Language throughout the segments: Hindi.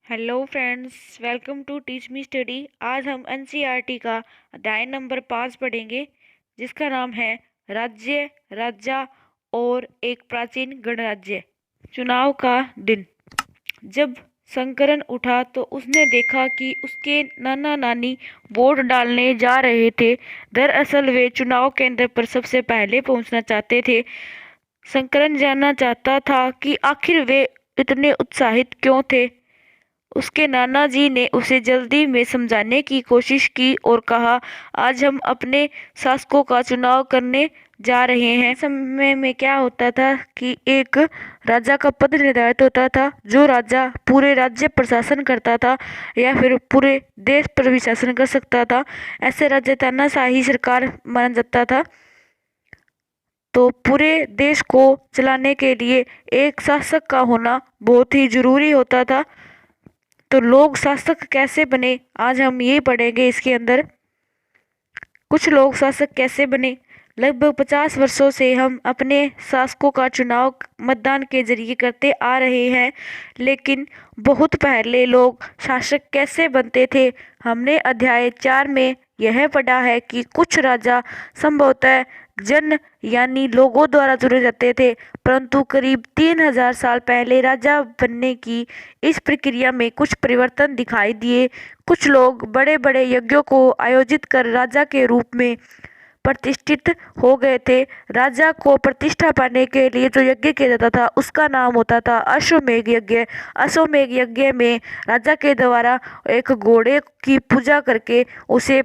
Hello friends, welcome to teach me study. आज हम एनसीईआरटी का अध्याय नंबर 5 पढ़ेंगे, जिसका नाम है राज्य, राजा और एक प्राचीन गणराज्य। चुनाव का दिन। जब शंकरन उठा तो उसने देखा कि उसके नाना नानी वोट डालने जा रहे थे। दरअसल वे चुनाव केंद्र पर सबसे पहले पहुंचना चाहते थे। शंकरन जानना चाहता था कि आखिर वे इतने उत्साहित क्यों थे। उसके नाना जी ने उसे जल्दी में समझाने की कोशिश की और कहा, आज हम अपने शासकों का चुनाव करने जा रहे हैं। समय में क्या होता था कि एक राजा का पद निर्धारित होता था, जो राजा पूरे राज्य पर शासन करता था या फिर पूरे देश पर भी शासन कर सकता था। ऐसे राज्य तानाशाही सरकार माना जाता था। तो पूरे देश को चलाने के लिए एक शासक का होना बहुत ही जरूरी होता था। तो लोग शासक कैसे बने, आज हम ये पढ़ेंगे। इसके अंदर कुछ लोग शासक कैसे बने। लगभग 50 वर्षों से हम अपने शासकों का चुनाव मतदान के जरिए करते आ रहे हैं, लेकिन बहुत पहले लोग शासक कैसे बनते थे। हमने अध्याय 4 में यह पढ़ा है कि कुछ राजा संभवतः जन यानी लोगों द्वारा चुने जाते थे, परंतु करीब 3000 साल पहले राजा बनने की इस प्रक्रिया में कुछ परिवर्तन दिखाई दिए। कुछ लोग बड़े बड़े यज्ञों को आयोजित कर राजा के रूप में प्रतिष्ठित हो गए थे। राजा को प्रतिष्ठा पाने के लिए जो यज्ञ किया जाता था उसका नाम होता था अश्वमेध यज्ञ। अश्वमेध यज्ञ में राजा के द्वारा एक घोड़े की पूजा करके उसे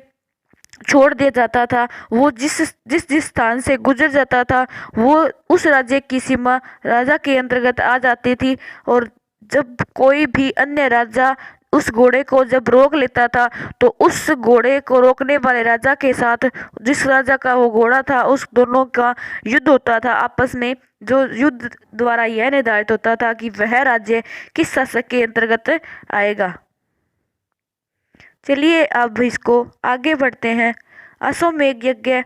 छोड़ दिया जाता था। वो जिस जिस जिस स्थान से गुजर जाता था वो उस राज्य की सीमा राजा के अंतर्गत आ जाती थी। और जब कोई भी अन्य राजा उस घोड़े को जब रोक लेता था तो उस घोड़े को रोकने वाले राजा के साथ जिस राजा का वो घोड़ा था उस दोनों का युद्ध होता था आपस में। जो युद्ध द्वारा यह निर्धारित होता था कि वह राज्य किस शासक के अंतर्गत आएगा। चलिए अब इसको आगे बढ़ते हैं। अश्वमेध यज्ञ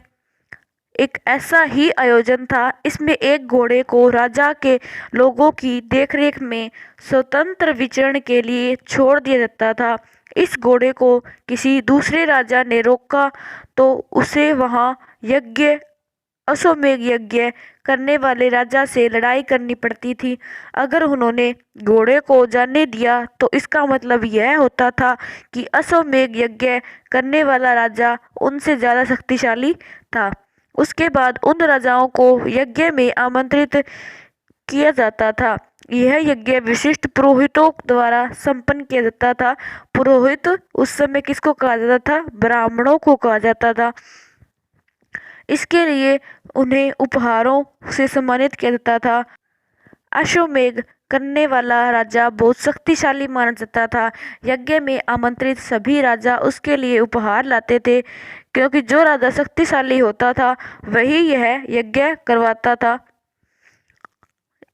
एक ऐसा ही आयोजन था। इसमें एक घोड़े को राजा के लोगों की देखरेख में स्वतंत्र विचरण के लिए छोड़ दिया जाता था। इस घोड़े को किसी दूसरे राजा ने रोका तो उसे वहां यज्ञ अश्वमेध यज्ञ करने वाले राजा से लड़ाई करनी पड़ती थी। अगर उन्होंने घोड़े को जाने दिया तो इसका मतलब यह होता था कि अश्वमेध यज्ञ करने वाला राजा उनसे ज्यादा शक्तिशाली था। उसके बाद उन राजाओं को यज्ञ में आमंत्रित किया जाता था। यह यज्ञ विशिष्ट पुरोहितों द्वारा संपन्न किया जाता था। पुरोहित उस समय किसको कहा जाता था? ब्राह्मणों को कहा जाता था। इसके लिए उन्हें उपहारों से सम्मानित किया जाता था। अश्वमेध करने वाला राजा बहुत शक्तिशाली माना जाता था। यज्ञ में आमंत्रित सभी राजा उसके लिए उपहार लाते थे, क्योंकि जो राजा शक्तिशाली होता था वही यह यज्ञ करवाता था।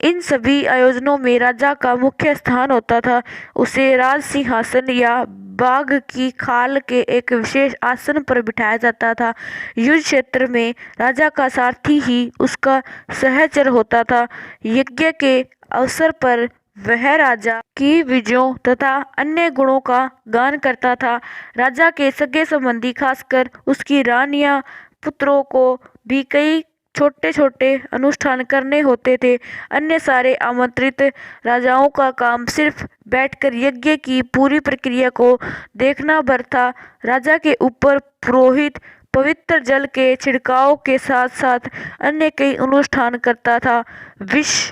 इन सभी आयोजनों में राजा का मुख्य स्थान होता था। उसे राज सिंहासन या बाघ की खाल के एक विशेष आसन पर बिठाया जाता था। युद्ध क्षेत्र में राजा का सारथी ही उसका सहचर होता था। यज्ञ के अवसर पर वह राजा की विजयों तथा अन्य गुणों का गान करता था। राजा के सगे संबंधी, खासकर उसकी रानियां, पुत्रों को भी कई छोटे छोटे अनुष्ठान करने होते थे। अन्य सारे आमंत्रित राजाओं का काम सिर्फ बैठकर यज्ञ की पूरी प्रक्रिया को देखना भर था। राजा के ऊपर पुरोहित पवित्र जल के छिड़काव के साथ साथ अन्य कई अनुष्ठान करता था। विष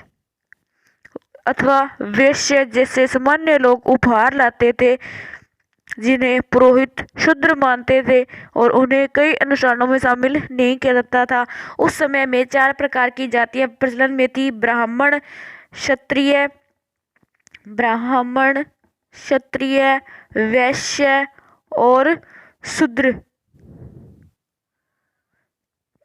अथवा वेश्य जैसे सामान्य लोग उपहार लाते थे, जिन्हें पुरोहित शुद्र मानते थे और उन्हें कई अनुष्ठानों में शामिल नहीं किया जाता था। उस समय में 4 प्रकार की जातियां प्रचलन में थी: ब्राह्मण, क्षत्रिय, वैश्य और शूद्र।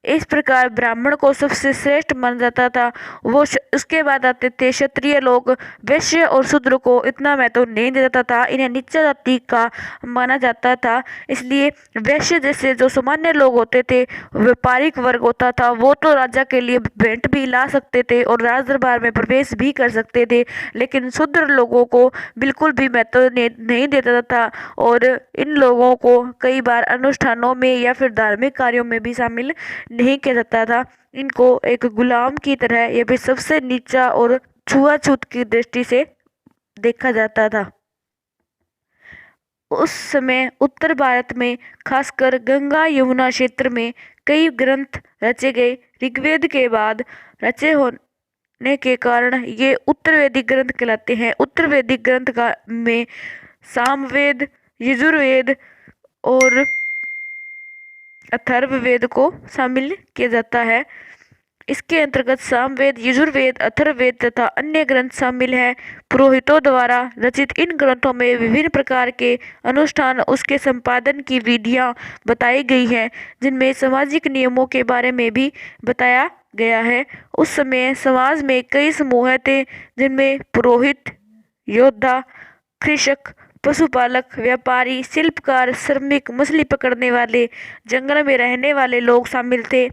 इस प्रकार ब्राह्मण को सबसे श्रेष्ठ माना जाता था। उसके बाद आते थे क्षत्रिय लोग। वैश्य और शूद्र को इतना महत्व नहीं दिया जाता था, इन्हें नीचा जाति का माना जाता था। इसलिए वैश्य जैसे जो सामान्य लोग होते थे, व्यापारिक वर्ग होता था, वो तो राजा के लिए भेंट भी ला सकते थे और राज दरबार में प्रवेश भी कर सकते थे, लेकिन शूद्र लोगों को बिल्कुल भी महत्व नहीं देता था और इन लोगों को कई बार अनुष्ठानों में या फिर धार्मिक कार्यों में भी शामिल नहीं किया जाता था। इनको एक गुलाम की तरह या फिर सबसे नीचा और छुआछूत की दृष्टि से देखा जाता था। उस समय उत्तर भारत में खासकर गंगा यमुना क्षेत्र में कई ग्रंथ रचे गए। ऋग्वेद के बाद रचे होने के कारण ये उत्तरवेदिक ग्रंथ कहलाते हैं। उत्तरवेदिक ग्रंथ का में सामवेद, यजुर्वेद और अथर्ववेद को शामिल किया जाता है। इसके अंतर्गत सामवेद, यजुर्वेद, अथर्ववेद तथा अन्य ग्रंथ शामिल हैं। पुरोहितों द्वारा रचित इन ग्रंथों में विभिन्न प्रकार के अनुष्ठान, उसके संपादन की विधियां बताई गई हैं, जिनमें सामाजिक नियमों के बारे में भी बताया गया है। उस समय समाज में कई समूह थे, जिनमें पुरोहित, योद्धा, कृषक, पशुपालक, व्यापारी, शिल्पकार, श्रमिक, मछली पकड़ने वाले, जंगल में रहने वाले लोग शामिल थे।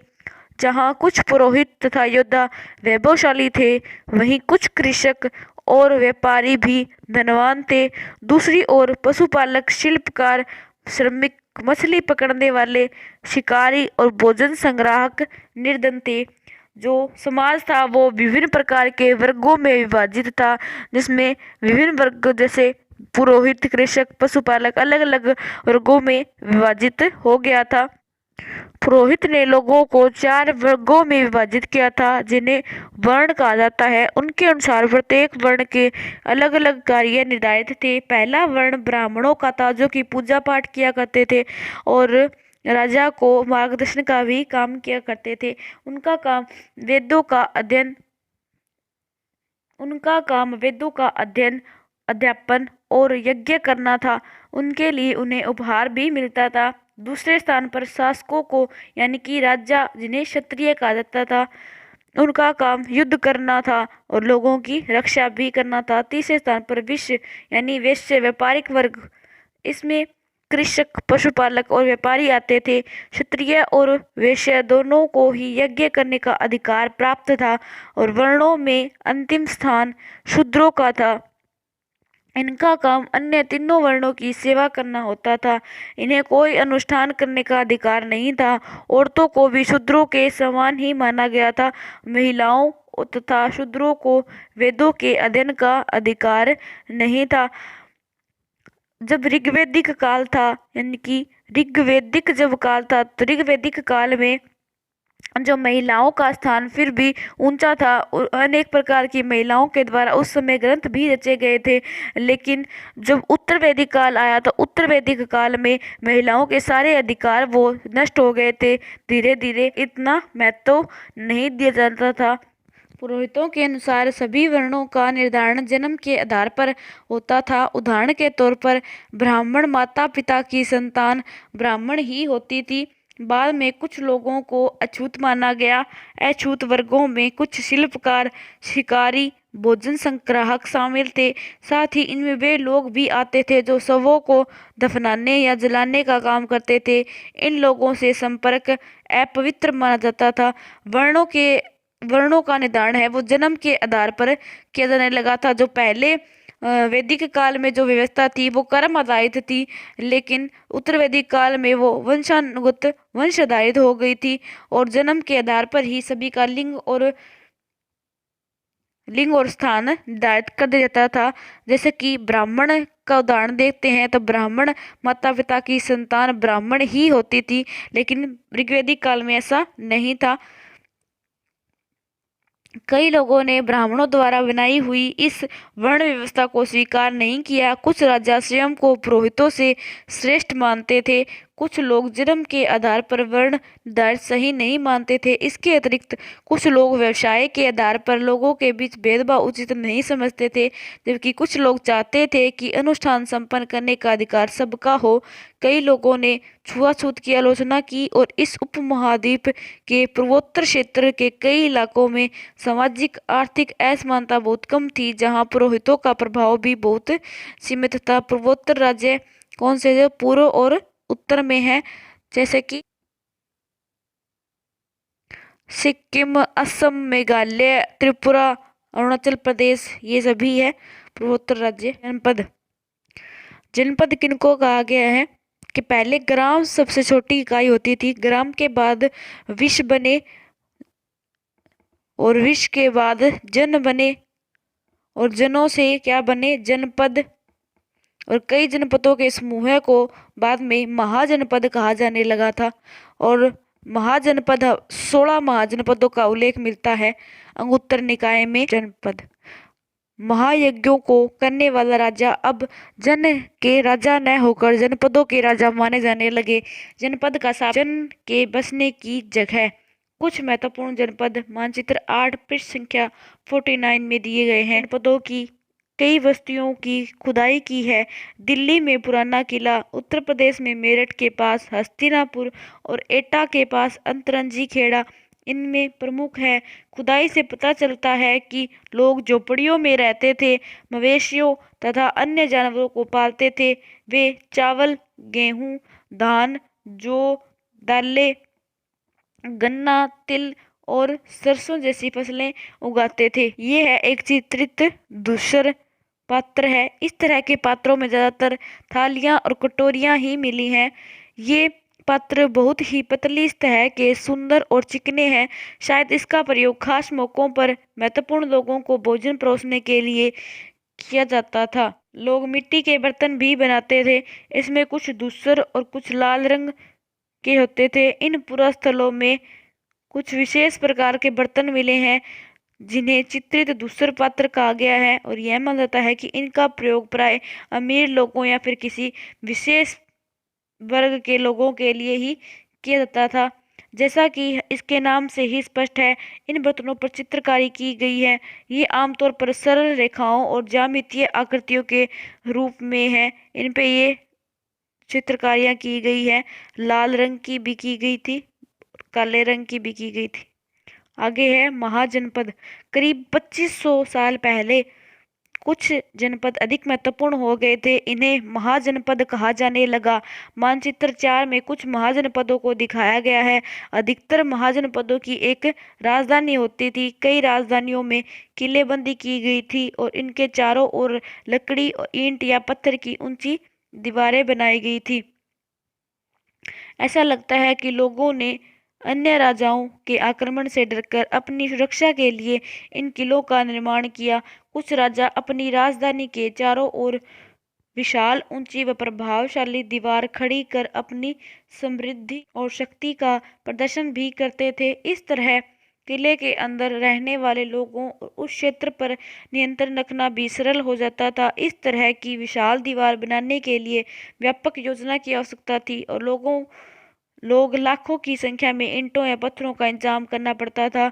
जहाँ कुछ पुरोहित तथा योद्धा वैभवशाली थे, वहीं कुछ कृषक और व्यापारी भी धनवान थे। दूसरी ओर पशुपालक, शिल्पकार, श्रमिक, मछली पकड़ने वाले, शिकारी और भोजन संग्राहक निर्धन थे। जो समाज था वो विभिन्न प्रकार के वर्गों में विभाजित था, जिसमें विभिन्न वर्ग जैसे पुरोहित, कृषक, पशुपालक अलग अलग वर्गों में विभाजित हो गया था। पुरोहित ने लोगों को 4 वर्गों में विभाजित किया था, जिन्हें वर्ण कहा जाता है। उनके अनुसार प्रत्येक वर्ण के अलग अलग कार्य निर्धारित थे। पहला वर्ण ब्राह्मणों का था, जो कि पूजा पाठ किया करते थे और राजा को मार्गदर्शन का भी काम किया करते थे। उनका काम वेदों का अध्ययन, अध्यापन और यज्ञ करना था। उनके लिए उन्हें उपहार भी मिलता था। दूसरे स्थान पर शासकों को यानी कि राजा, जिन्हें क्षत्रिय कहा जाता था, उनका काम युद्ध करना था और लोगों की रक्षा भी करना था। तीसरे स्थान पर वैश्य यानी वैश्य व्यापारिक वर्ग, इसमें कृषक, पशुपालक और व्यापारी आते थे। क्षत्रिय और वैश्य दोनों को ही यज्ञ करने का अधिकार प्राप्त था और वर्णों में अंतिम स्थान शूद्रों का था। इनका काम अन्य तीनों वर्णों की सेवा करना होता था। इन्हें कोई अनुष्ठान करने का अधिकार नहीं था। औरतों को भी शूद्रों के समान ही माना गया था। महिलाओं तथा शूद्रों को वेदों के अध्ययन का अधिकार नहीं था। जब ऋग्वैदिक काल था, यानी कि ऋग्वैदिक जब काल था, तो ऋग्वैदिक काल में जो महिलाओं का स्थान फिर भी ऊंचा था। अनेक प्रकार की महिलाओं के द्वारा उस समय ग्रंथ भी रचे गए थे। लेकिन जब उत्तर वैदिक काल आया तो उत्तर वैदिक काल में महिलाओं के सारे अधिकार वो नष्ट हो गए थे। धीरे धीरे इतना महत्व नहीं दिया जाता था। पुरोहितों के अनुसार सभी वर्णों का निर्धारण जन्म के आधार पर होता था। उदाहरण के तौर पर ब्राह्मण माता पिता की संतान ब्राह्मण ही होती थी। बाद में कुछ लोगों को अछूत माना गया। अछूत वर्गों में कुछ शिल्पकार, शिकारी, भोजन संग्राहक शामिल थे। साथ ही इनमें वे लोग भी आते थे जो शवों को दफनाने या जलाने का काम करते थे। इन लोगों से संपर्क अपवित्र माना जाता था। वर्णों का निर्धारण है वो जन्म के आधार पर किया जाने लगा था। जो पहले वैदिक काल में जो व्यवस्था थी वो कर्म आधारित थी, लेकिन उत्तर वैदिक काल में वो वंशानुगत वंश आधारित हो गई थी और जन्म के आधार पर ही सभी का लिंग और स्थान निर्धारित कर दिया जाता था। जैसे कि ब्राह्मण का उदाहरण देखते हैं तो ब्राह्मण माता पिता की संतान ब्राह्मण ही होती थी, लेकिन ऋग्वैदिक काल में ऐसा नहीं था। कई लोगों ने ब्राह्मणों द्वारा बनाई हुई इस वर्ण व्यवस्था को स्वीकार नहीं किया। कुछ राजा स्वयं को पुरोहितों से श्रेष्ठ मानते थे। कुछ लोग जन्म के आधार पर वर्ण निर्धारित सही नहीं मानते थे। इसके अतिरिक्त कुछ लोग व्यवसाय के आधार पर लोगों के बीच भेदभाव उचित नहीं समझते थे, जबकि कुछ लोग चाहते थे कि अनुष्ठान संपन्न करने का अधिकार सबका हो। कई लोगों ने छुआछूत की आलोचना की और इस उपमहाद्वीप के पूर्वोत्तर क्षेत्र के कई इलाकों में सामाजिक आर्थिक असमानता बहुत कम थी, जहां पुरोहितों का प्रभाव भी बहुत सीमित था। पूर्वोत्तर राज्य कौन से जो पूर्व और उत्तर में है, जैसे कि सिक्किम, असम, मेघालय, त्रिपुरा, अरुणाचल प्रदेश, ये सभी है पूर्वोत्तर राज्य। जनपद, जनपद किनको कहा गया है कि पहले ग्राम सबसे छोटी इकाई होती थी, ग्राम के बाद विश्व बने और विश्व के बाद जन बने और जनों से क्या बने, जनपद। और कई जनपदों के समूह को बाद में महाजनपद कहा जाने लगा था और महाजनपद 16 महाजनपदों का उल्लेख मिलता है अंगुत्तर निकाय में। जनपद, महायज्ञों को करने वाला राजा अब जन के राजा न होकर जनपदों के राजा माने जाने लगे। जनपद का साफ जन के बसने की जगह। कुछ महत्वपूर्ण जनपद मानचित्र 8 पृष्ठ संख्या 49 में दिए गए हैं। जनपदों की कई बस्तियों की खुदाई की है। दिल्ली में पुराना किला, उत्तर प्रदेश में मेरठ के पास हस्तिनापुर और एटा के पास अंतरंजी खेड़ा इनमें प्रमुख है। खुदाई से पता चलता है कि लोग झोपड़ियों में रहते थे, मवेशियों तथा अन्य जानवरों को पालते थे। वे चावल, गेहूं, धान, जौ, दालें, गन्ना, तिल और सरसों जैसी फसलें उगाते थे। ये है एक चित्रित धूसर पात्र है। इस तरह के पात्रों में ज्यादातर थालियां और कटोरियां ही मिली हैं। ये पात्र बहुत ही पतली सतह के, सुंदर और चिकने हैं। शायद इसका प्रयोग खास मौकों पर महत्वपूर्ण लोगों को भोजन परोसने के लिए किया जाता था। लोग मिट्टी के बर्तन भी बनाते थे। इसमें कुछ धूसर और कुछ लाल रंग के होते थे। इन पुरास्थलों में कुछ विशेष प्रकार के बर्तन मिले हैं जिन्हें चित्रित धूसर पात्र कहा गया है और यह माना जाता है कि इनका प्रयोग प्राय अमीर लोगों या फिर किसी विशेष वर्ग के लोगों के लिए ही किया जाता था। जैसा कि इसके नाम से ही स्पष्ट है, इन बर्तनों पर चित्रकारी की गई है। ये आमतौर पर सरल रेखाओं और ज्यामितीय आकृतियों के रूप में है। इन पे ये चित्रकारियां की गई है। लाल रंग की भी की गई थी, काले रंग की भी की गई थी। आगे है महाजनपद। करीब 2500 साल पहले कुछ जनपद अधिक महत्वपूर्ण हो गए थे, इन्हें महाजनपद कहा जाने लगा। मानचित्र 4 में कुछ महाजनपदों को दिखाया गया है। अधिकतर महाजनपदों की एक राजधानी होती थी। कई राजधानियों में किलेबंदी की गई थी और इनके चारों ओर लकड़ी, ईंट या पत्थर की ऊंची दीवारें बनाई गई थी। ऐसा लगता है कि लोगों ने अन्य राजाओं के आक्रमण से डरकर अपनी सुरक्षा के लिए इन किलों का निर्माण किया। कुछ राजा अपनी राजधानी के चारों ओर विशाल, ऊंची व प्रभावशाली दीवार खड़ी कर अपनी समृद्धि और शक्ति का प्रदर्शन भी करते थे। इस तरह किले के अंदर रहने वाले लोगों और उस क्षेत्र पर नियंत्रण रखना भी सरल हो जाता था। इस तरह की विशाल दीवार बनाने के लिए व्यापक योजना की आवश्यकता थी और लोग लाखों की संख्या में ईंटों या पत्थरों का इंतजाम करना पड़ता था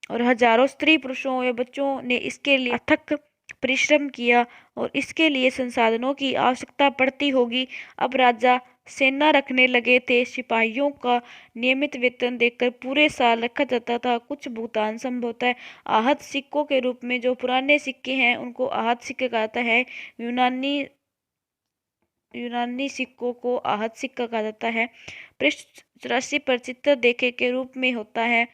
और हजारों स्त्री, पुरुषों या बच्चों ने इसके लिए अथक परिश्रम किया और इसके लिए संसाधनों की आवश्यकता पड़ती होगी। अब राजा सेना रखने लगे थे। सिपाहियों का नियमित वेतन देकर पूरे साल रखा जाता था। कुछ भुगतान संभवतः आहत सिक्कों के रूप में, जो पुराने सिक्के हैं उनको आहत सिक्के कहा जाता है। यूनानी सिक्कों को आहत सिक्का कहा जाता है। पृष्ठ 84 पर चित्र देखे के रूप में होता है।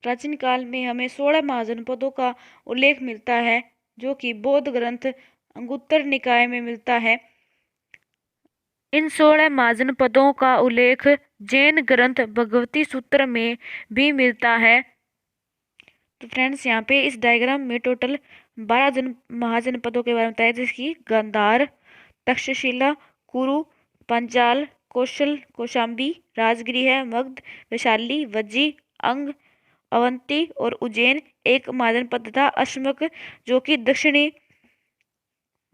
प्राचीन काल में हमें 16 महाजनपदों का उल्लेख मिलता है, जो कि बौद्ध ग्रंथ अंगुत्तर निकाय में मिलता है। इन 16 महाजनपदों का उल्लेख जैन ग्रंथ भगवती सूत्र में भी मिलता है। तो फ्रेंड्स, यहाँ पे इस डायग्राम में टोटल 12 महाजनपदों के बारे में बताया, जिसकी गांधार, तक्षशिला, कुरु, पांचाल, कौशल, कौशाम्बी, राजगिरी है, मगध, वैशाली, वज्जी, अंग, अवंती और उज्जैन एक महाजनपद था। अश्मक, जो कि दक्षिणी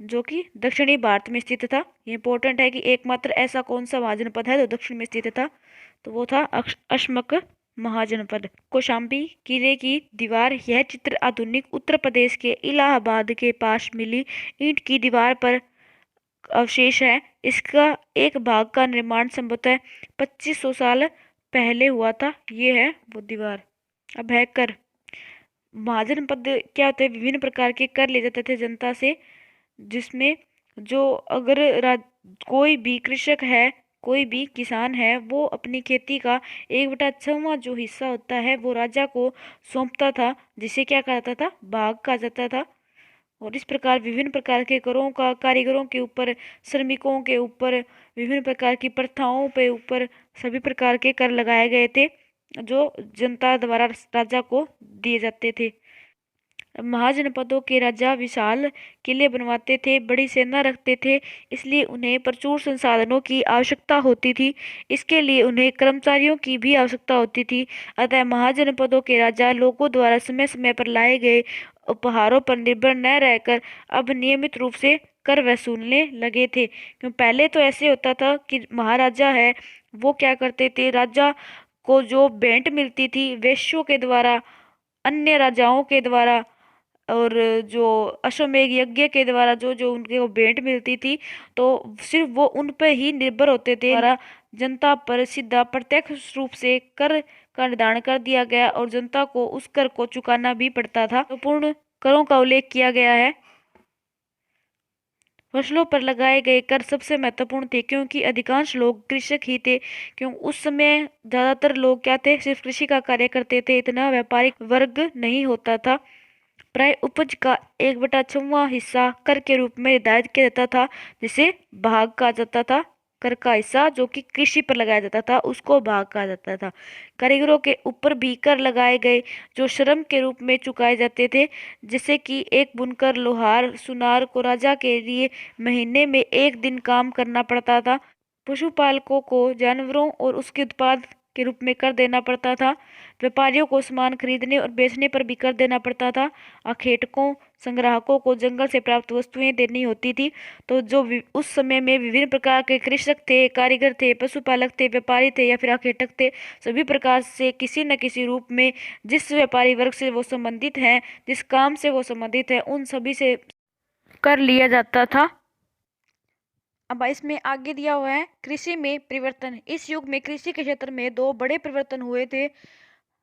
जो कि दक्षिणी भारत में स्थित था। ये इंपॉर्टेंट है कि एकमात्र ऐसा कौन सा महाजनपद है जो दक्षिण में स्थित था, तो वो था अश्मक महाजनपद। कौशाम्बी किले की दीवार, यह चित्र आधुनिक उत्तर प्रदेश के इलाहाबाद के पास मिली ईंट की दीवार पर अवशेष है। इसका एक भाग का निर्माण संभवतः 2500 साल पहले हुआ था। ये है वो दीवार। अब है कर। महाजनपद क्या होते हैं, विभिन्न प्रकार के कर ले जाते थे जनता से, जिसमें जो अगर कोई भी कृषक है, कोई भी किसान है, वो अपनी खेती का 1/6वां जो हिस्सा होता है वो राजा को सौंपता था, जिसे क्या कहा जाता था, भाग कहा जाता था। और इस प्रकार विभिन्न प्रकार के करों का कारीगरों के ऊपर, श्रमिकों के ऊपर, विभिन्न प्रकार की प्रथाओं पे ऊपर सभी प्रकार के कर लगाए गए थे, जो जनता द्वारा राजा को दिए जाते थे। महाजनपदों के राजा विशाल किले बनवाते थे, बड़ी सेना रखते थे, इसलिए उन्हें प्रचुर संसाधनों की आवश्यकता होती थी। इसके लिए उन्हें कर्मचारियों की भी आवश्यकता होती थी। अतः महाजनपदों के राजा लोगों द्वारा समय समय पर लाए गए उपहारों पर निर्भर न रहकर अब नियमित रूप से कर वसूलने लगे थे। क्यों पहले तो ऐसे होता था कि महाराजा है वो क्या करते थे, राजा को जो भेंट मिलती थी वेश्यों के द्वारा, अन्य राजाओं के द्वारा, और जो अश्वमेध यज्ञ के द्वारा जो जो उनके को भेंट मिलती थी, तो सिर्फ वो उन पर ही निर्भर होते थे। द्वारा जनता पर सीधा प्रत्यक्ष रूप से कर का निर्धारण कर दिया गया और जनता को उस कर को चुकाना भी पड़ता था। तो पूर्ण करों का उल्लेख किया गया है। फसलों पर लगाए गए कर सबसे महत्वपूर्ण थे, क्योंकि अधिकांश लोग कृषक ही थे। क्यों उस समय ज्यादातर लोग क्या थे, सिर्फ कृषि का कार्य करते थे, इतना व्यापारिक वर्ग नहीं होता था। प्राय उपज का 1/6वां हिस्सा कर के रूप में निर्धारित किया जाता था, जिसे भाग कहा जाता था। कर का हिस्सा जो कि कृषि पर लगाया जाता था उसको भाग कहा जाता था। कारीगरों के ऊपर भी कर लगाए गए, जो श्रम के रूप में चुकाए जाते थे। जैसे कि एक बुनकर, लोहार, सुनार को राजा के लिए महीने में 1 दिन काम करना पड़ता था। पशुपालकों को जानवरों और उसके उत्पाद के रूप में कर देना पड़ता था। व्यापारियों को सामान खरीदने और बेचने पर भी कर देना पड़ता था। आखेटकों, संग्राहकों को जंगल से प्राप्त वस्तुएं देनी होती थी। तो जो उस समय में विभिन्न प्रकार के कृषक थे, कारीगर थे, पशुपालक थे, व्यापारी थे या फिर आखेटक थे, सभी प्रकार से किसी न किसी रूप में जिस व्यापारी वर्ग से वो संबंधित हैं, जिस काम से वो संबंधित है, उन सभी से कर लिया जाता था। अब इसमें आगे दिया हुआ है कृषि में परिवर्तन। इस युग में कृषि के क्षेत्र में 2 बड़े परिवर्तन हुए थे।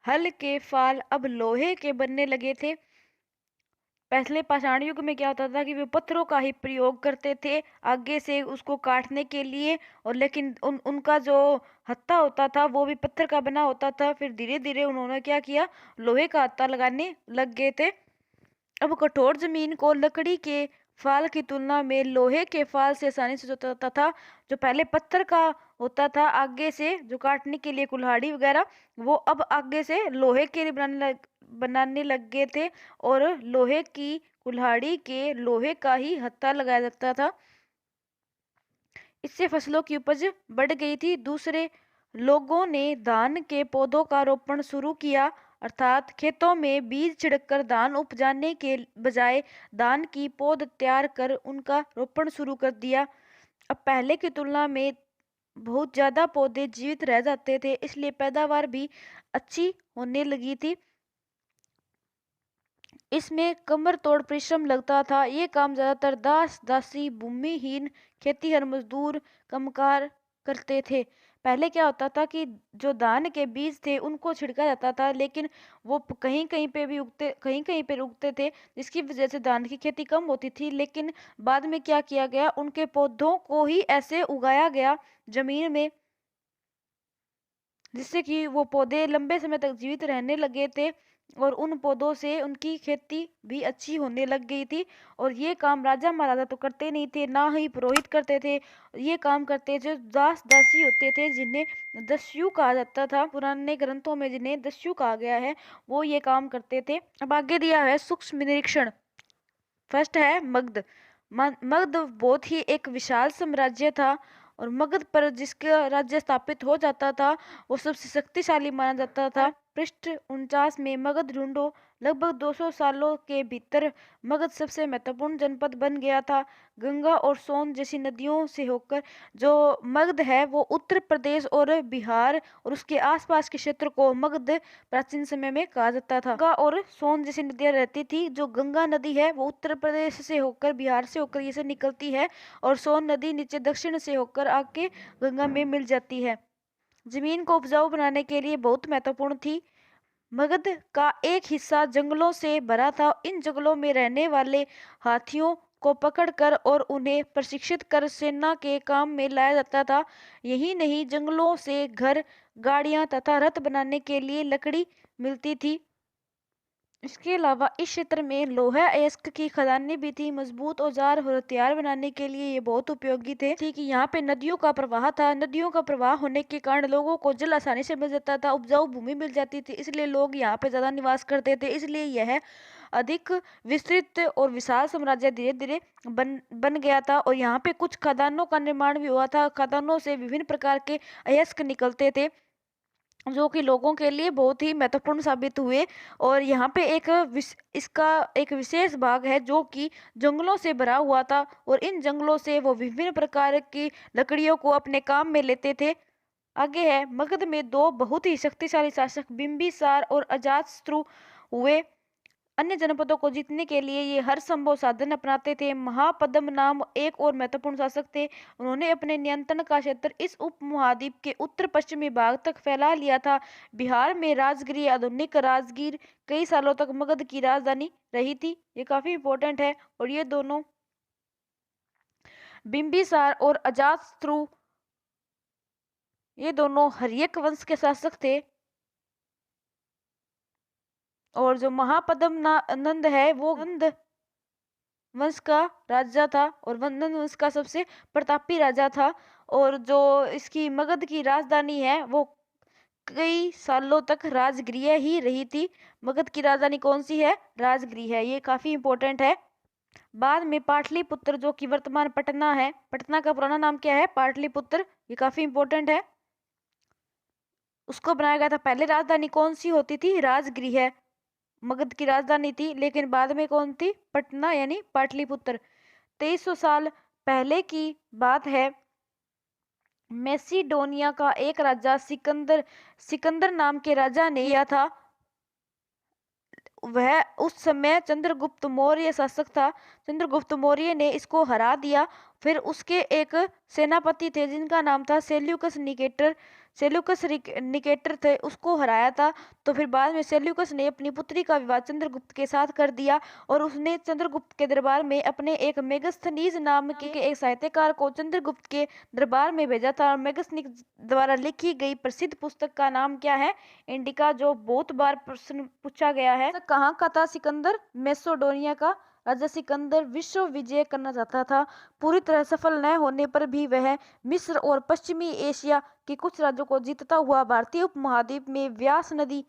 हल के फाल अब लोहे के बनने लगे थे। पहले पाषाण युग में क्या होता था कि वे पत्थरों का ही प्रयोग करते थे आगे से उसको काटने के लिए, और लेकिन उनका जो हत्था होता था वो भी पत्थर का बना होता था। फिर धीरे धीरे उन्होंने क्या किया, लोहे का हत्था लगाने लग गए थे। अब कठोर जमीन को लकड़ी के फाल की तुलना में लोहे के फाल से आसानी से जोता जाता था। जो पहले पत्थर का होता था आगे से जो काटने के लिए कुल्हाड़ी वगैरह, वो अब आगे से लोहे के लिए बनाने लग गए थे, और लोहे की कुल्हाड़ी के लोहे का ही हत्था लगाया जाता था। इससे फसलों की उपज बढ़ गई थी। दूसरे, लोगों ने धान के पौधों का रोपण शुरू किया, अर्थात खेतों में बीज छिड़ककर धान उपजाने के बजाय धान की पौध तैयार कर उनका रोपण शुरू कर दिया। अब पहले की तुलना में बहुत ज़्यादा पौधे जीवित रह जाते थे, इसलिए पैदावार भी अच्छी होने लगी थी। इसमें कमर तोड़ परिश्रम लगता था। ये काम ज्यादातर दास दासी, भूमिहीन, खेतीहर मजदूर, कमकार करते थे। पहले क्या होता था कि जो धान के बीज थे उनको छिड़का जाता था, लेकिन वो कहीं कहीं पे भी उगते, कहीं कहीं पे उगते थे, जिसकी वजह से धान की खेती कम होती थी। लेकिन बाद में क्या किया गया, उनके पौधों को ही ऐसे उगाया गया जमीन में, जिससे कि वो पौधे लंबे समय तक जीवित रहने लगे थे, और उन पौधों से उनकी खेती भी अच्छी होने लग गई थी। और ये काम राजा महाराजा तो करते नहीं थे, ना ही पुरोहित करते थे। ये काम करते थे दास दासी होते थे, जिन्हें दस्यु कहा जाता था। पुराने ग्रंथों में जिन्हें दस्यु कहा गया है वो ये काम करते थे। अब आगे दिया है सूक्ष्म निरीक्षण। फर्स्ट है मगध। मगध बहुत ही एक विशाल साम्राज्य था, और मगध पर जिसका राज्य स्थापित हो जाता था वो सबसे शक्तिशाली माना जाता था। पृष्ठ 49 में मगध ढूंढो। लगभग 200 सालों के भीतर मगध सबसे महत्वपूर्ण जनपद बन गया था। गंगा और सोन जैसी नदियों से होकर जो मगध है वो उत्तर प्रदेश और बिहार और उसके आसपास के क्षेत्र को मगध प्राचीन समय में कहा जाता था। गंगा और सोन जैसी नदियां रहती थी। जो गंगा नदी है वो उत्तर प्रदेश से होकर बिहार से होकर ये से निकलती है और सोन नदी नीचे दक्षिण से होकर आके गंगा में मिल जाती है। जमीन को उपजाऊ बनाने के लिए बहुत महत्वपूर्ण थी। मगध का एक हिस्सा जंगलों से भरा था। इन जंगलों में रहने वाले हाथियों को पकड़कर और उन्हें प्रशिक्षित कर सेना के काम में लाया जाता था। यही नहीं, जंगलों से घर, गाड़ियां तथा रथ बनाने के लिए लकड़ी मिलती थी। इसके अलावा इस क्षेत्र में लोहा अयस्क की खदानें भी थी। मजबूत औजार और हथियार बनाने के लिए ये बहुत उपयोगी थे। कि यहाँ पे नदियों का प्रवाह था। नदियों का प्रवाह होने के कारण लोगों को जल आसानी से मिल जाता था, उपजाऊ भूमि मिल जाती थी, इसलिए लोग यहाँ पे ज्यादा निवास करते थे। इसलिए यह अधिक विस्तृत और विशाल साम्राज्य धीरे धीरे बन गया था। और यहाँ पे कुछ खदानों का निर्माण भी हुआ था। खदानों से विभिन्न प्रकार के अयस्क निकलते थे जो कि लोगों के लिए बहुत ही महत्वपूर्ण साबित हुए। और यहाँ पे इसका एक विशेष भाग है जो कि जंगलों से भरा हुआ था और इन जंगलों से वो विभिन्न प्रकार की लकड़ियों को अपने काम में लेते थे। आगे है, मगध में दो बहुत ही शक्तिशाली शासक बिंबिसार और अजातशत्रु हुए। अन्य जनपदों को जीतने के लिए ये हर संभव साधन अपनाते थे। महापद्म नाम एक और महत्वपूर्ण शासक थे। उन्होंने अपने नियंत्रण का क्षेत्र इस उपमहाद्वीप के उत्तर पश्चिमी भाग तक फैला लिया था। बिहार में राजगिरी, आधुनिक राजगीर कई सालों तक मगध की राजधानी रही थी। ये काफी इंपॉर्टेंट है। और ये दोनों बिंबिसार और अजातशत्रु ये दोनों हर्यक वंश के शासक थे। और जो महापद्म नंद है वो नंद वंश का राजा था और नंद वंश का सबसे प्रतापी राजा था। और जो इसकी मगध की राजधानी है वो कई सालों तक राजगृह ही रही थी। मगध की राजधानी कौन सी है? राजगृह है। ये काफी इंपॉर्टेंट है। बाद में पाटलिपुत्र जो कि वर्तमान पटना है, पटना का पुराना नाम क्या है? पाटलिपुत्र। ये काफी इंपॉर्टेंट है। उसको बनाया गया था। पहले राजधानी कौन सी होती थी? राजगृह मगध की राजधानी थी, लेकिन बाद में कौन थी? पटना यानी पाटलिपुत्र। 2300 साल पहले की बात है। मैसिडोनिया का एक राजा सिकंदर नाम के राजा ने किया था। वह उस समय चंद्रगुप्त मौर्य शासक था। चंद्रगुप्त मौर्य ने इसको हरा दिया। फिर उसके एक सेनापति थे जिनका नाम था सेल्यूकस निकेटर थे, उसको हराया था। तो फिर बाद में सेल्यूकस ने अपनी पुत्री का विवाह चंद्रगुप्त के साथ कर दिया और उसने चंद्रगुप्त के दरबार में अपने एक मेगस्थनीज नाम के एक साहित्यकार को चंद्रगुप्त के दरबार में भेजा था। और मेगस्थनीज द्वारा लिखी गई प्रसिद्ध पुस्तक का नाम क्या है? इंडिका, जो बहुत बार प्रश्न पूछा गया है। कहाँ का था सिकंदर? मैसिडोनिया का। राजा सिकंदर विश्व विजय करना चाहता था। पूरी तरह सफल न होने पर भी वह मिस्र और पश्चिमी एशिया के कुछ राज्यों को जीतता हुआ भारतीय उपमहाद्वीप में व्यास नदी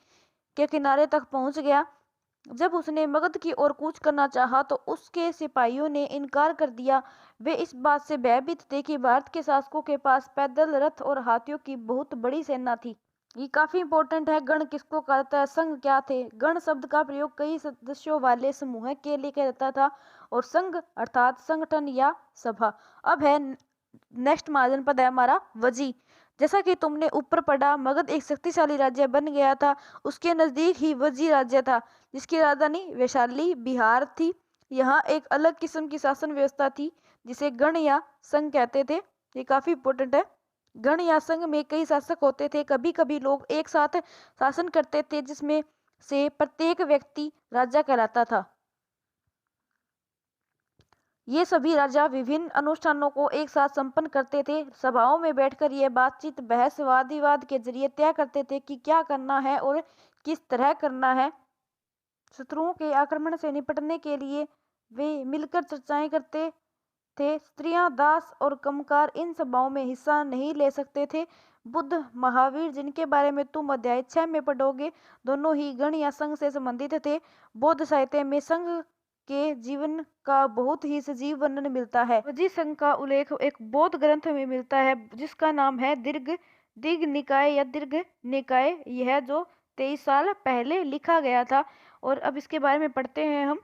के किनारे तक पहुंच गया। जब उसने मगध की ओर कूच करना चाहा तो उसके सिपाहियों ने इनकार कर दिया। वे इस बात से भयभीत थे कि भारत के शासकों के पास पैदल, रथ और हाथियों की बहुत बड़ी सेना थी। ये काफी इंपॉर्टेंट है। गण किसको कहा जाता है? संघ क्या थे? गण शब्द का प्रयोग कई सदस्यों वाले समूह के लिए किया जाता था और संघ अर्थात संगठन या सभा। अब है नेक्स्ट महाजनपद है हमारा वजी। जैसा कि तुमने ऊपर पढ़ा, मगध एक शक्तिशाली राज्य बन गया था। उसके नजदीक ही वजी राज्य था जिसकी राजधानी वैशाली बिहार थी। यहाँ एक अलग किस्म की शासन व्यवस्था थी जिसे गण या संघ कहते थे। ये काफी इंपॉर्टेंट है। गण या संघ में कई शासक होते थे। कभी कभी लोग एक साथ शासन करते थे जिसमें से प्रत्येक व्यक्ति राजा कहलाता था। ये सभी राजा विभिन्न अनुष्ठानों को एक साथ संपन्न करते थे। सभाओं में बैठकर ये बातचीत, बहस, वाद विवाद के जरिए तय करते थे कि क्या करना है और किस तरह करना है। शत्रुओं के आक्रमण से निपटने के लिए वे मिलकर चर्चाएं करते थे। स्त्रियां, दास और कमकार इन सभाओं में हिस्सा नहीं ले सकते थे। बुद्ध, महावीर, जिनके बारे में तुम अध्याय 6 में पढ़ोगे, दोनों ही गण या संघ से संबंधित थे। बौद्ध साहित्य में संघ के जीवन का बहुत ही सजीव वर्णन मिलता है। वजी संघ का उल्लेख एक बौद्ध ग्रंथ में मिलता है जिसका नाम है दीर्घ निकाय या दीर्घ निकाय। यह जो 23 साल पहले लिखा गया था और अब इसके बारे में पढ़ते हैं हम।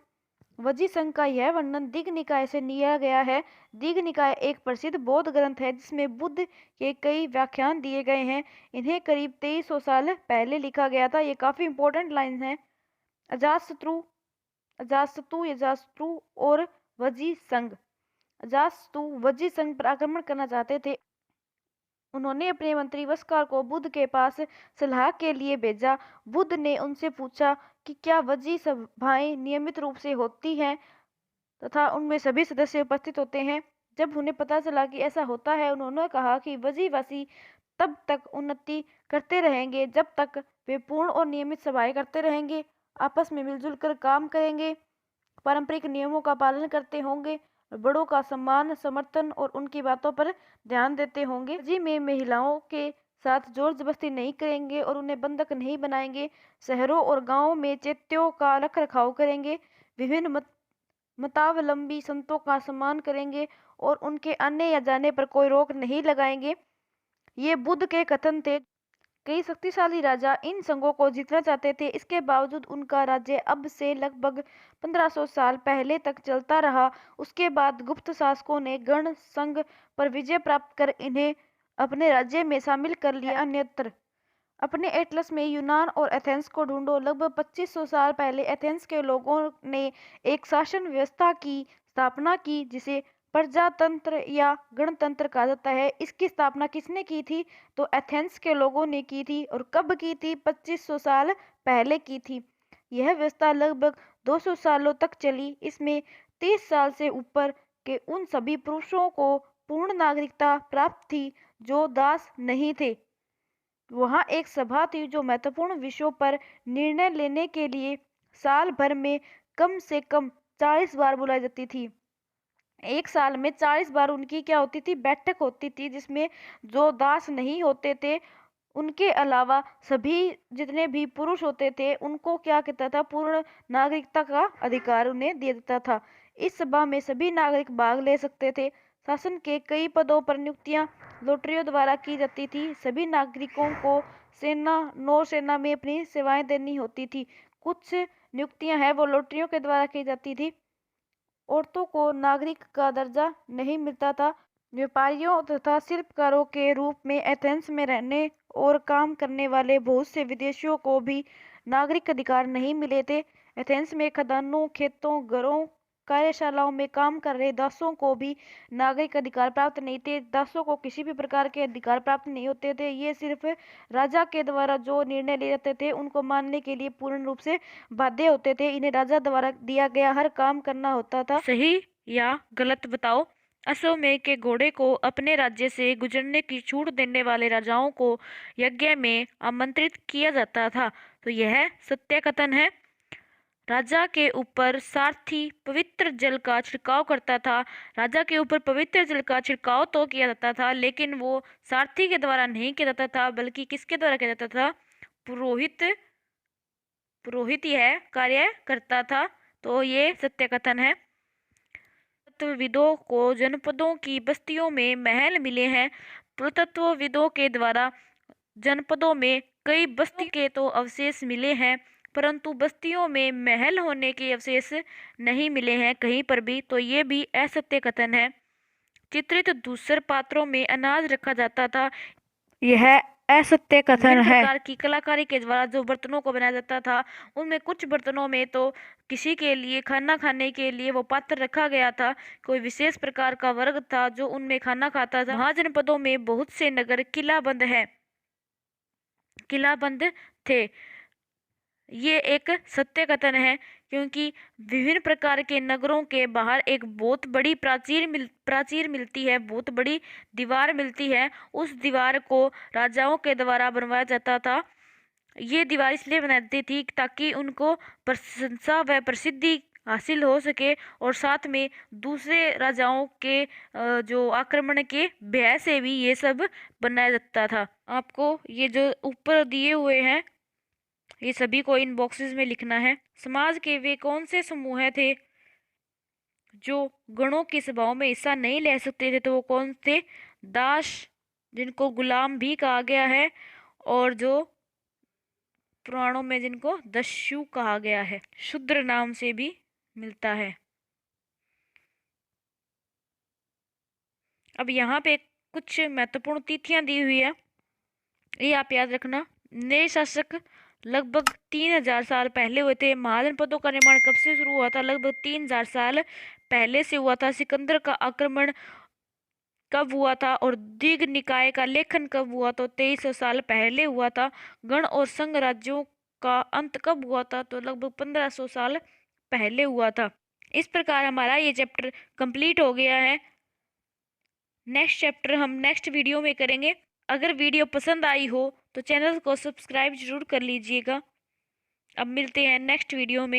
वजी संघ का यह वर्णन दीघ निकाय से लिया गया है। दीघ निकाय एक प्रसिद्ध बौद्ध ग्रंथ है जिसमें बुद्ध के कई व्याख्यान दिए गए हैं। इन्हें करीब 2300 साल पहले लिखा गया था। ये काफी इंपॉर्टेंट लाइन है। अजातशत्रु अजातशत्रु और वजी संघ। अजातशत्रु वजी संघ पर आक्रमण करना चाहते थे। उन्होंने अपने मंत्री वस्कार को बुद्ध के पास सलाह के लिए भेजा। बुद्ध ने उनसे पूछा कि क्या वजी सभाएं नियमित रूप से होती हैं तथा उनमें सभी सदस्य उपस्थित होते हैं। जब उन्हें पता चला कि ऐसा होता है, उन्होंने कहा कि वजीवासी तब तक उन्नति करते रहेंगे जब तक वे पूर्ण और नियमित सभाएं करते रहेंगे, आपस में मिलजुल कर काम करेंगे, पारंपरिक नियमों का पालन करते होंगे, बड़ों का सम्मान समर्थन और उनकी बातों पर ध्यान देते होंगे। जी में महिलाओं के साथ जोर जबरदस्ती नहीं करेंगे और उन्हें बंधक नहीं बनाएंगे। शहरों और गांवों में चैत्यों का रख रखाव करेंगे। विभिन्न मतावलंबी संतों का सम्मान करेंगे और उनके आने या जाने पर कोई रोक नहीं लगाएंगे। ये बुद्ध के कथन थे। कई शक्तिशाली राजा इन संघों को जीतना चाहते थे। इसके बावजूद उनका राज्य अब से लगभग 1500 साल पहले तक चलता रहा। उसके बाद गुप्त शासकों ने गण संघ पर विजय प्राप्त कर इन्हें अपने राज्य में शामिल कर लिया। अन्यत्र अपने एटलस में यूनान और एथेंस को ढूंढो। लगभग 2500 साल पहले एथेंस के लोगों ने एक शासन व्यवस्था की स्थापना की जिसे प्रजातंत्र या गणतंत्र कहा जाता है। इसकी स्थापना किसने की थी? तो एथेंस के लोगों ने की थी। और कब की थी? 2500 साल पहले की थी। यह व्यवस्था लगभग 200 सालों तक चली। इसमें 30 साल से ऊपर के उन सभी पुरुषों को पूर्ण नागरिकता प्राप्त थी जो दास नहीं थे। वहाँ एक सभा थी जो महत्वपूर्ण विषयों पर निर्णय लेने के लिए साल भर में कम से कम 40 बार बुलाई जाती थी। एक साल में 40 बार उनकी क्या होती थी? बैठक होती थी, जिसमें जो दास नहीं होते थे उनके अलावा सभी जितने भी पुरुष होते थे उनको क्या कहता था? पूर्ण नागरिकता का अधिकार उन्हें दे देता था। इस सभा में सभी नागरिक भाग ले सकते थे। शासन के कई पदों पर नियुक्तियां लॉटरियों द्वारा की जाती थी। सभी नागरिकों को सेना नौसेना में अपनी सेवाएं देनी होती थी। कुछ नियुक्तियां हैं वो लॉटरियों के द्वारा की जाती थी। औरतों को नागरिक का दर्जा नहीं मिलता था। व्यापारियों तथा शिल्पकारों के रूप में एथेंस में रहने और काम करने वाले बहुत से विदेशियों को भी नागरिक अधिकार नहीं मिले थे। एथेंस में खदानों, खेतों, घरों, कार्यशालाओं में काम कर रहे दासों को भी नागरिक अधिकार प्राप्त नहीं थे। दासों को किसी भी प्रकार के अधिकार प्राप्त नहीं होते थे। ये सिर्फ राजा के द्वारा जो निर्णय लिए जाते थे उनको मानने के लिए पूर्ण रूप से बाध्य होते थे। इन्हें राजा द्वारा दिया गया हर काम करना होता था। सही या गलत बताओ। अश्वमेध के घोड़े को अपने राज्य से गुजरने की छूट देने वाले राजाओं को यज्ञ में आमंत्रित किया जाता था। तो यह सत्य कथन है। राजा के ऊपर सारथी पवित्र जल का छिड़काव करता था। राजा के ऊपर पवित्र जल का छिड़काव तो किया जाता था, लेकिन वो सारथी के द्वारा नहीं किया जाता था, बल्कि किसके द्वारा किया जाता था? पुरोहित यह कार्य करता था। तो ये सत्य कथन है। पुरातत्वविदों को जनपदों की बस्तियों में महल मिले हैं। पुरातत्वविदों के द्वारा जनपदों में कई बस्ती के तो अवशेष मिले हैं, परंतु बस्तियों में महल होने के अवशेष नहीं मिले हैं कहीं पर भी। तो ये भी असत्य कथन है। चित्रित धूसर पात्रों में अनाज रखा जाता था। यह असत्य कथन है। प्रकार की कलाकारी के द्वारा जो बर्तनों को बनाया जाता था, उनमें कुछ बर्तनों में तो किसी के लिए खाना खाने के लिए वो पात्र रखा गया था। कोई विशेष प्रकार का वर्ग था जो उनमें खाना खाता था। महाजनपदों में बहुत से नगर किलाबंद थे। ये एक सत्य कथन है, क्योंकि विभिन्न प्रकार के नगरों के बाहर एक बहुत बड़ी प्राचीर मिलती है, बहुत बड़ी दीवार मिलती है। उस दीवार को राजाओं के द्वारा बनवाया जाता था। ये दीवार इसलिए बनाई जाती थी ताकि उनको प्रशंसा व प्रसिद्धि हासिल हो सके, और साथ में दूसरे राजाओं के जो आक्रमण के भय से भी ये सब बनाया जाता था। आपको ये जो ऊपर दिए हुए हैं ये सभी को इन बॉक्सेस में लिखना है। समाज के वे कौन से समूह थे जो गणों की सभाओं में हिस्सा नहीं ले सकते थे? तो वो कौन थे? दास, जिनको गुलाम भी कहा गया है, और जो पुराणों में जिनको दस्यु कहा गया है, शूद्र नाम से भी मिलता है। अब यहाँ पे कुछ महत्वपूर्ण तिथियां दी हुई है, ये आप याद रखना। नए शासक लगभग 3000 साल पहले हुए थे। महाजनपदों का निर्माण कब से शुरू हुआ था? लगभग 3000 साल पहले से हुआ था। सिकंदर का आक्रमण कब हुआ था? और दीघ निकाय का लेखन कब हुआ? तो 2300 साल पहले हुआ था। गण और संघ राज्यों का अंत कब हुआ था? तो लगभग 1500 साल पहले हुआ था। इस प्रकार हमारा ये चैप्टर कंप्लीट हो गया है। नेक्स्ट चैप्टर हम नेक्स्ट वीडियो में करेंगे। अगर वीडियो पसंद आई हो तो चैनल को सब्सक्राइब जरूर कर लीजिएगा। अब मिलते हैं नेक्स्ट वीडियो में।